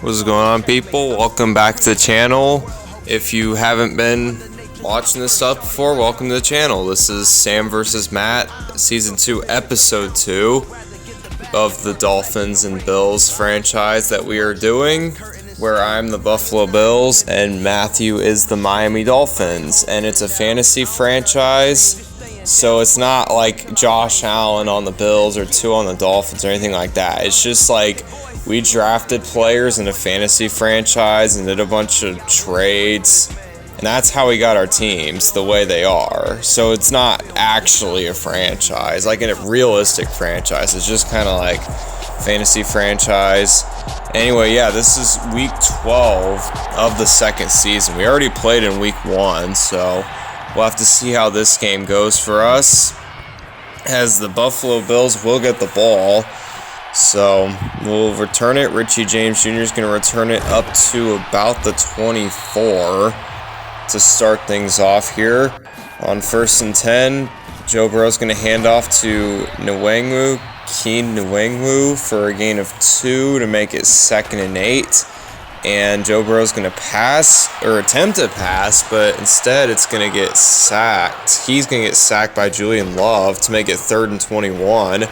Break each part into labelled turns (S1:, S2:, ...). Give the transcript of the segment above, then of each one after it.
S1: What's going on, people? Welcome back to the channel. If you haven't been watching this stuff before, welcome to the channel. This is Sam vs. Matt, Season 2, Episode 2 of the Dolphins and Bills franchise that we are doing, where I'm the Buffalo Bills and Matthew is the Miami Dolphins. And it's a fantasy franchise, so it's not like Josh Allen on the Bills or 2 on the Dolphins or anything like that. It's just like we drafted players in a fantasy franchise and did a bunch of trades, and that's how we got our teams the way they are. So it's not actually a franchise, like a realistic franchise. It's just kind of like fantasy franchise. Anyway, yeah, this is week 12 of the second season. We already played in week 1, so we'll have to see how this game goes for us, as the Buffalo Bills will get the ball. So we'll return it. Richie James Jr. is going to return it up to about the 24 to start things off here. On 1st and 10, Joe Burrow's going to hand off to Keen Nwangwu for a gain of 2 to make it 2nd and 8. And Joe Burrow's going to pass, or attempt to pass, but instead it's going to get sacked. He's going to get sacked by Julian Love to make it 3rd and 21.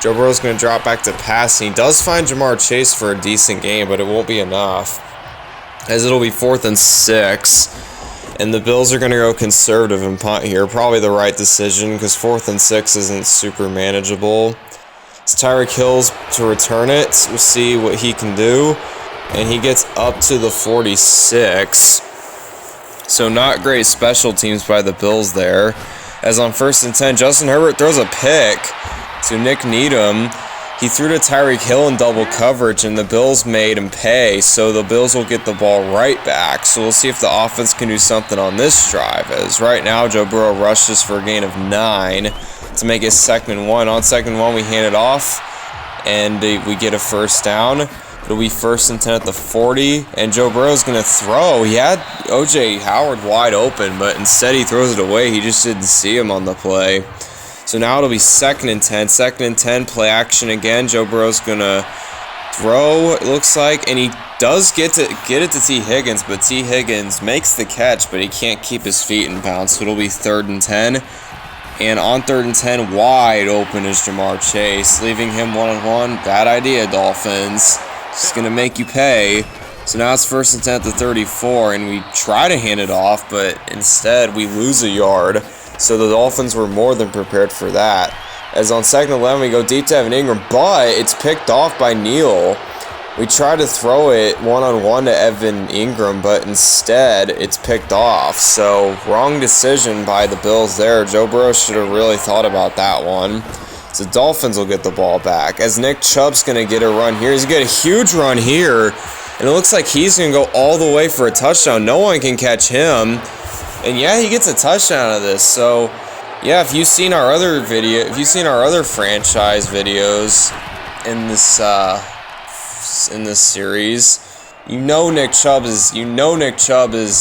S1: Joe Burrow's going to drop back to pass. He does find Jamar Chase for a decent game, but it won't be enough, as it'll be 4th and 6. And the Bills are going to go conservative and punt here. Probably the right decision, because 4th and 6 isn't super manageable. It's Tyreek Hill's to return it. We'll see what he can do. And he gets up to the 46. So not great special teams by the Bills there. As on 1st and 10, Justin Herbert throws a pick to Nick Needham. He threw to Tyreek Hill in double coverage, and the Bills made him pay, so the Bills will get the ball right back. So we'll see if the offense can do something on this drive, as right now Joe Burrow rushes for a gain of 9 to make it 2nd and 1. On 2nd and 1, we hand it off, and we get a first down. It'll be 1st and 10 at the 40, and Joe Burrow's going to throw. He had O.J. Howard wide open, but instead he throws it away. He just didn't see him on the play. So now it'll be 2nd and 10. 2nd and 10, play action again. Joe Burrow's going to throw, it looks like, and he does get it to T. Higgins, but T. Higgins makes the catch, but he can't keep his feet in bounds, so it'll be 3rd and 10. And on 3rd and 10, wide open is Jamar Chase, leaving him one-on-one. Bad idea, Dolphins. Just going to make you pay. So now it's 1st and 10 at the 34, and we try to hand it off, but instead we lose a yard. So the Dolphins were more than prepared for that. As on 2nd and 11, we go deep to Evan Ingram, but it's picked off by Neal. We try to throw it one-on-one to Evan Ingram, but instead it's picked off. So wrong decision by the Bills there. Joe Burrow should have really thought about that one. So Dolphins will get the ball back, as Nick Chubb's going to get a run here. He's going to get a huge run here, and it looks like he's going to go all the way for a touchdown. No one can catch him. And yeah, he gets a touchdown out of this. So yeah, if you've seen our other franchise videos in this series, you know Nick Chubb is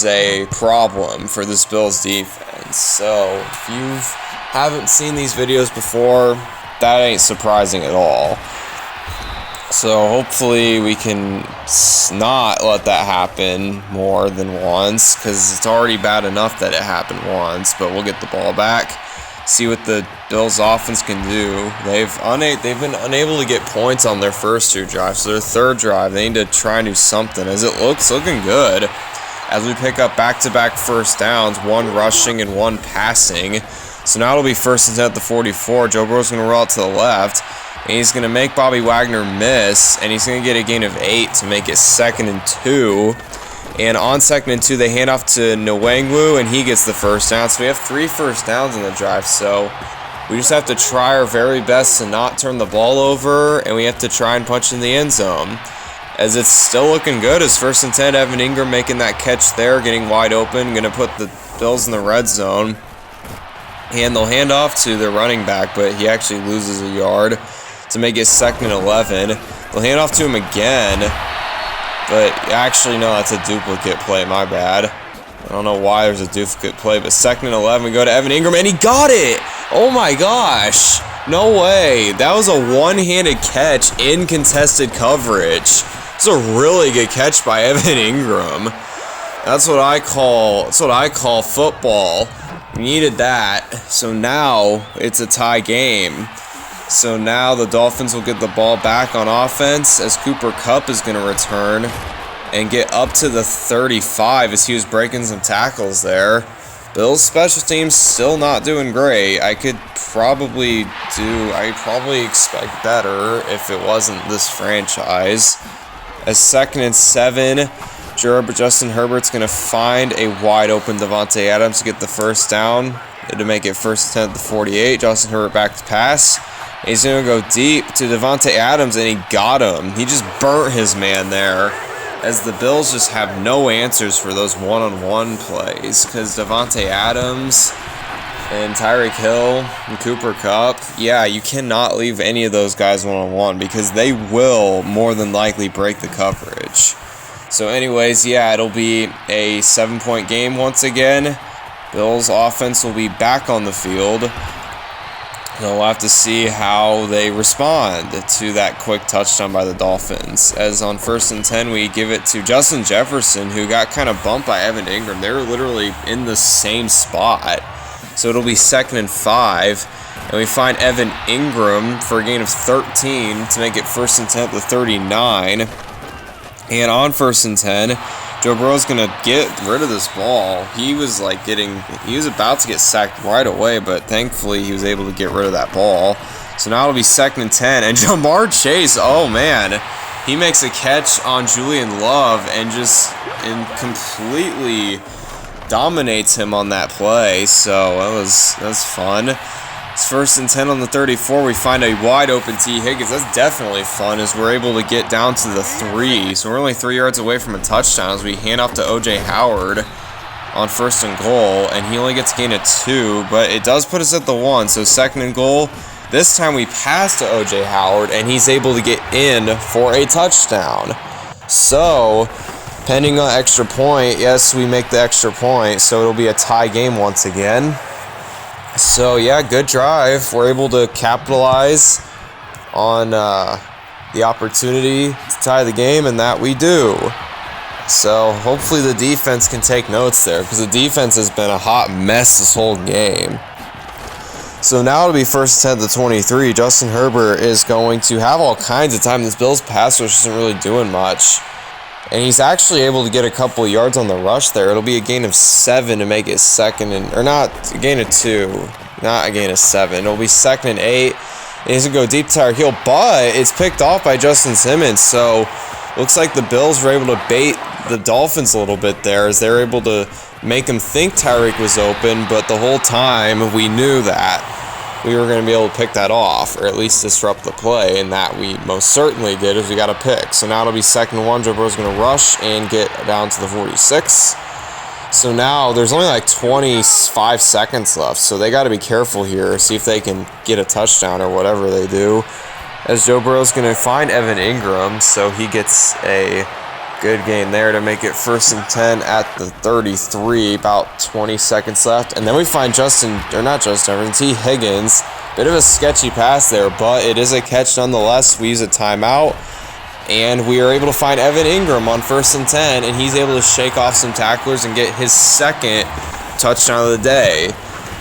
S1: a problem for this Bills defense. So if you haven't seen these videos before, that ain't surprising at all. So hopefully we can not let that happen more than once, because it's already bad enough that it happened once. But we'll get the ball back, see what the Bills offense can do. They've been unable to get points on their first 2 drives. So their 3rd drive, they need to try and do something, as it looking good, as we pick up back-to-back first downs, 1 rushing and 1 passing. So now it'll be 1st and 10 at the 44. Joe Burrow's going to roll out to the left, and he's going to make Bobby Wagner miss, and he's going to get a gain of 8 to make it 2nd and 2. And on 2nd and 2, they hand off to Nwangwu, and he gets the first down. So we have 3 first downs in the drive, so we just have to try our very best to not turn the ball over, and we have to try and punch in the end zone, as it's still looking good. As 1st and 10, Evan Ingram making that catch there, getting wide open, going to put the Bills in the red zone. And they'll hand off to their running back, but he actually loses a yard to make it 2nd and 11. They'll hand off to him again, but actually, no, that's a duplicate play, my bad. I don't know why there's a duplicate play, but 2nd and 11, we go to Evan Ingram, and he got it! Oh my gosh! No way! That was a one-handed catch in contested coverage. It's a really good catch by Evan Ingram. That's what I call football. We needed that. So now it's a tie game. So now the Dolphins will get the ball back on offense as Cooper Kupp is going to return and get up to the 35 as he was breaking some tackles there. Bills special teams still not doing great. I probably expect better if it wasn't this franchise. As 2nd and 7, Justin Herbert's going to find a wide open Davante Adams to get the first down to make it 1st and 10 at the 48. Justin Herbert back to pass. He's going to go deep to Davante Adams, and he got him. He just burnt his man there, as the Bills just have no answers for those one-on-one plays, because Davante Adams and Tyreek Hill and Cooper Kupp, yeah, you cannot leave any of those guys one-on-one because they will more than likely break the coverage. So anyways, yeah, it'll be a 7-point game once again. Bills offense will be back on the field. We'll have to see how they respond to that quick touchdown by the Dolphins. As on 1st and 10, we give it to Justin Jefferson, who got kind of bumped by Evan Ingram. They were literally in the same spot. So it'll be 2nd and 5. And we find Evan Ingram for a gain of 13 to make it 1st and 10 at the 39. And on 1st and 10, Joe Burrow's going to get rid of this ball. He was about to get sacked right away, but thankfully he was able to get rid of that ball. So now it'll be 2nd and 10. And Jamar Chase, oh man, he makes a catch on Julian Love and completely dominates him on that play. So that was fun. It's 1st and 10 on the 34. We find a wide open T. Higgins. That's definitely fun as we're able to get down to the 3. So we're only 3 yards away from a touchdown as we hand off to O.J. Howard on 1st and goal. And he only gets a gain of 2, but it does put us at the 1. So 2nd and goal. This time we pass to O.J. Howard, and he's able to get in for a touchdown. So, pending on extra point, yes, we make the extra point. So it'll be a tie game once again. So, yeah, good drive. We're able to capitalize on the opportunity to tie the game, and that we do. So, hopefully the defense can take notes there, because the defense has been a hot mess this whole game. So, now it'll be 1st and 10 to 23. Justin Herbert is going to have all kinds of time. This Bills pass rush isn't really doing much. And he's actually able to get a couple yards on the rush there. It'll be a gain of 7 to make it 2nd and... Or not, a gain of 2. Not a gain of 7. It'll be 2nd and 8. And he's going to go deep to Tyreek Hill. But it's picked off by Justin Simmons. So, looks like the Bills were able to bait the Dolphins a little bit there, as they were able to make them think Tyreek was open. But the whole time, we knew that we were going to be able to pick that off, or at least disrupt the play, and that we most certainly did as we got a pick. So now it'll be 2nd and 1. Joe Burrow's going to rush and get down to the 46. So now there's only like 25 seconds left, so they got to be careful here, see if they can get a touchdown or whatever they do. As Joe Burrow's going to find Evan Ingram, so he gets a good gain there to make it 1st and 10 at the 33, about 20 seconds left. And then we find T. Higgins. Bit of a sketchy pass there, but it is a catch nonetheless. We use a timeout, and we are able to find Evan Ingram on 1st and 10, and he's able to shake off some tacklers and get his 2nd touchdown of the day.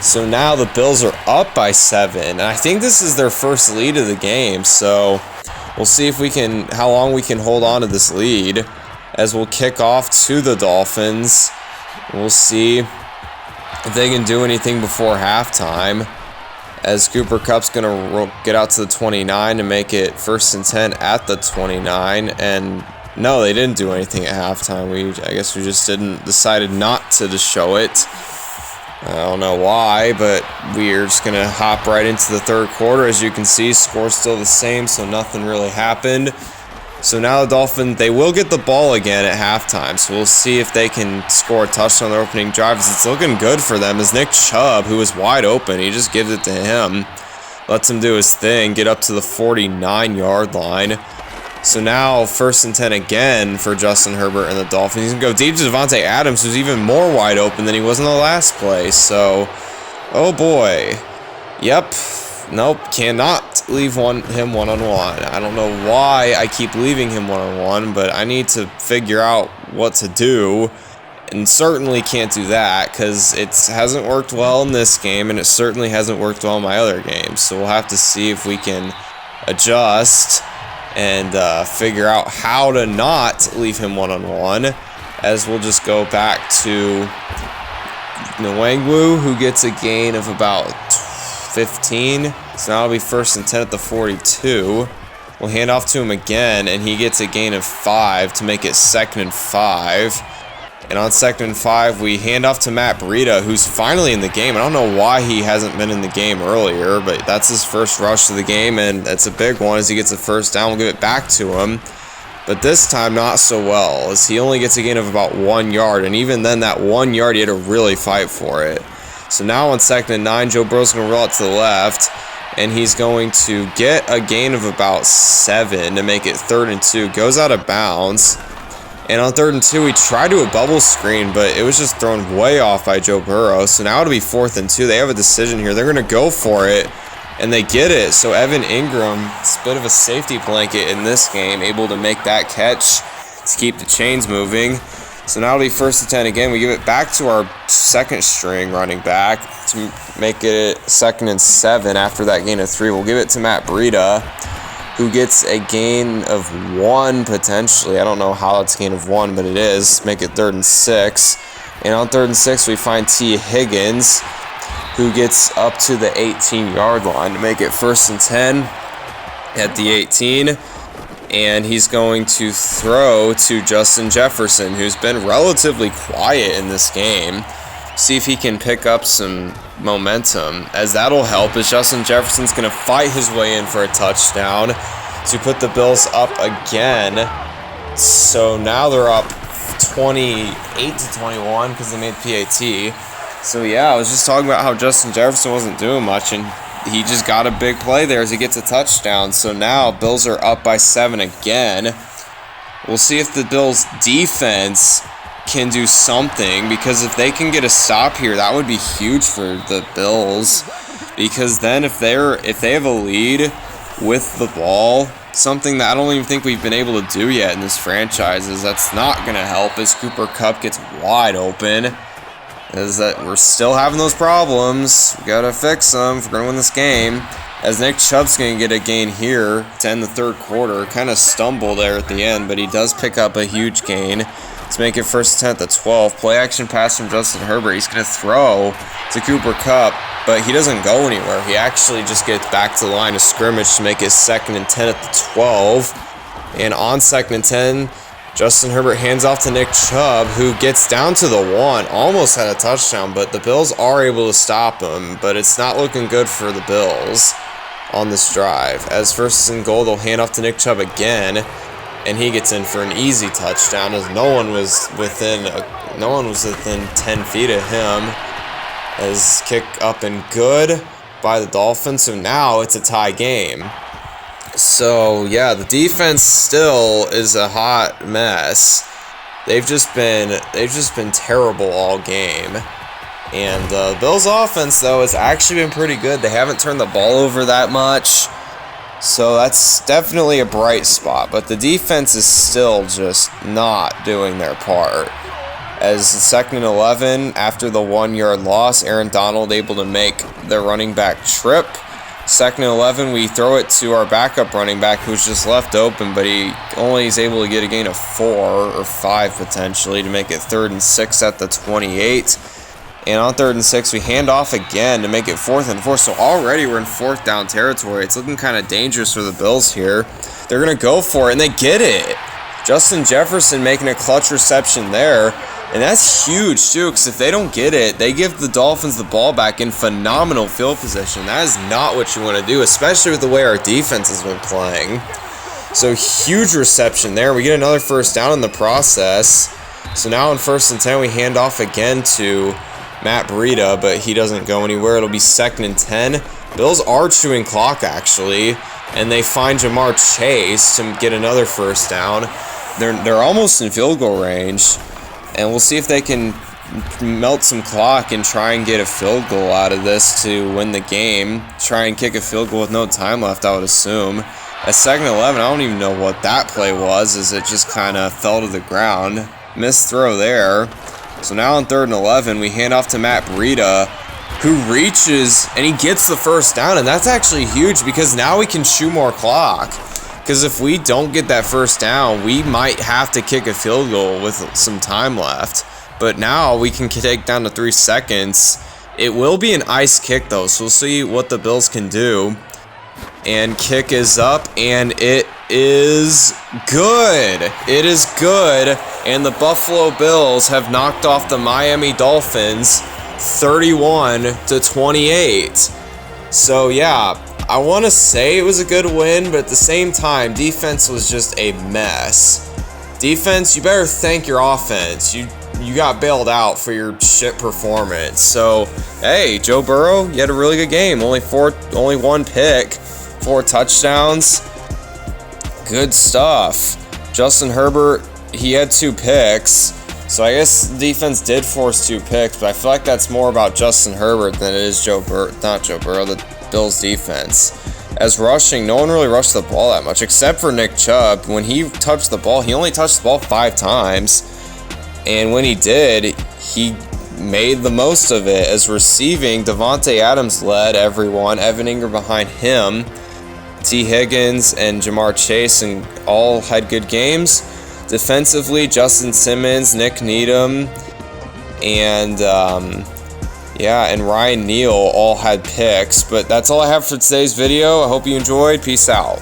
S1: So now the Bills are up by 7, and I think this is their first lead of the game. So we'll see if how long we can hold on to this lead, as we'll kick off to the Dolphins. We'll see if they can do anything before halftime, as Cooper Kupp's going to get out to the 29 to make it 1st and 10 at the 29. And no, they didn't do anything at halftime. I guess we just decided not to show it. I don't know why, but we're just going to hop right into the 3rd quarter. As you can see, score's still the same, so nothing really happened. So now the Dolphins, they will get the ball again at halftime. So we'll see if they can score a touchdown on their opening drive. It's looking good for them, as Nick Chubb, who was wide open, he just gives it to him. Lets him do his thing, get up to the 49-yard line. So now 1st and 10 again for Justin Herbert and the Dolphins. He's going to go deep to Davante Adams, who's even more wide open than he was in the last play. So, oh boy. Yep. Nope, cannot leave him one-on-one. I don't know why I keep leaving him one-on-one, but I need to figure out what to do. And certainly can't do that because it hasn't worked well in this game, and it certainly hasn't worked well in my other games. So we'll have to see if we can adjust and figure out how to not leave him one-on-one, as we'll just go back to Nwangwu, who gets a gain of about 15. So now it'll be 1st and 10 at the 42. We'll hand off to him again, and he gets a gain of 5 to make it 2nd and 5. And on 2nd and 5, we hand off to Matt Breida, who's finally in the game. I don't know why he hasn't been in the game earlier, but that's his first rush to the game, and that's a big one as he gets a first down. We'll give it back to him. But this time, not so well, as he only gets a gain of about 1 yard, and even then, that 1 yard, he had to really fight for it. So now on 2nd and 9, Joe Burrow's going to roll out to the left, and he's going to get a gain of about 7 to make it 3rd and 2. Goes out of bounds. And on 3rd and 2, we tried to a bubble screen, but it was just thrown way off by Joe Burrow. So now it'll be 4th and 2. They have a decision here. They're going to go for it, and they get it. So Evan Ingram, it's a bit of a safety blanket in this game, able to make that catch to keep the chains moving. So now it'll be 1st and 10 again. We give it back to our 2nd string running back to make it 2nd and 7 after that gain of 3. We'll give it to Matt Breida, who gets a gain of 1 potentially. I don't know how it's a gain of 1, but it is. Make it 3rd and 6. And on 3rd and 6, we find T. Higgins, who gets up to the 18-yard line to make it 1st and 10 at the 18. And he's going to throw to Justin Jefferson, who's been relatively quiet in this game. See if he can pick up some momentum, as that'll help, as Justin Jefferson's going to fight his way in for a touchdown to put the Bills up again. So now they're up 28-21 because they made PAT. So yeah, I was just talking about how Justin Jefferson wasn't doing much, and he just got a big play there as he gets a touchdown. So now Bills are up by 7 again. We'll see if the Bills defense can do something, because if they can get a stop here, that would be huge for the Bills, because then if they have a lead with the ball, something that I don't even think we've been able to do yet in this franchise, is that's not going to help as Cooper Kupp gets wide open, is that we're still having those problems. We got to fix them if we're going to win this game, as Nick Chubb's going to get a gain here to end the 3rd quarter. Kind of stumbled there at the end, but he does pick up a huge gain to make it 1st and 10 at the 12. Play action pass from Justin Herbert. He's going to throw to Cooper Kupp, but he doesn't go anywhere. He actually just gets back to the line of scrimmage to make it 2nd and 10 at the 12. And on 2nd and 10, Justin Herbert hands off to Nick Chubb, who gets down to the 1. Almost had a touchdown, but the Bills are able to stop him. But it's not looking good for the Bills on this drive. As 1st and goal, they'll hand off to Nick Chubb again, and he gets in for an easy touchdown, as no one was within 10 feet of him. As kick up and good by the Dolphins. So now it's a tie game. So yeah, the defense still is a hot mess. They've just been terrible all game. And the Bills' offense, though, has actually been pretty good. They haven't turned the ball over that much. So that's definitely a bright spot. But the defense is still just not doing their part. As 2nd and 11, after the 1-yard loss, Aaron Donald able to make the running back trip. 2nd and 11, we throw it to our backup running back, who's just left open, but he only is able to get a gain of 4 or 5 potentially to make it 3rd and 6 at the 28. And on 3rd and 6, we hand off again to make it 4th and 4. So already we're in 4th down territory. It's looking kind of dangerous for the Bills here. They're going to go for it, and they get it. Justin Jefferson making a clutch reception there. And that's huge, too, because if they don't get it, they give the Dolphins the ball back in phenomenal field position. That is not what you want to do, especially with the way our defense has been playing. So huge reception there. We get another 1st down in the process. So now in 1st and 10, we hand off again to Matt Breida, but he doesn't go anywhere. It'll be 2nd and 10. Bills are chewing clock, actually, and they find Jamar Chase to get another 1st down. They're almost in field goal range. And we'll see if they can melt some clock and try and get a field goal out of this to win the game. Try and kick a field goal with no time left, I would assume. At 2nd and 11, I don't even know what that play was, as it just kind of fell to the ground. Missed throw there. So now on 3rd and 11, we hand off to Matt Breida, who reaches and he gets the first down, and that's actually huge because now we can chew more clock. Because if we don't get that first down, we might have to kick a field goal with some time left. But now we can take down to 3 seconds. It will be an ice kick though, so we'll see what the Bills can do. And kick is up, and it is good. It is good, and the Buffalo Bills have knocked off the Miami Dolphins 31-28. So yeah, I want to say it was a good win, but at the same time, defense was just a mess. Defense, you better thank your offense. You got bailed out for your shit performance. So, hey, Joe Burrow, you had a really good game. Only 1 pick, 4 touchdowns. Good stuff. Justin Herbert, he had 2 picks. So I guess the defense did force 2 picks, but I feel like that's more about Justin Herbert than it is not Joe Burrow, the Bills defense. As rushing, no one really rushed the ball that much, except for Nick Chubb. When he touched the ball, he only touched the ball 5 times. And when he did, he made the most of it. As receiving, Devontae Adams led everyone. Evan Ingram behind him. T. Higgins and Jamar Chase and all had good games. Defensively, Justin Simmons, Nick Needham, and Ryan Neal all had picks. But that's all I have for today's video. I hope you enjoyed. Peace out.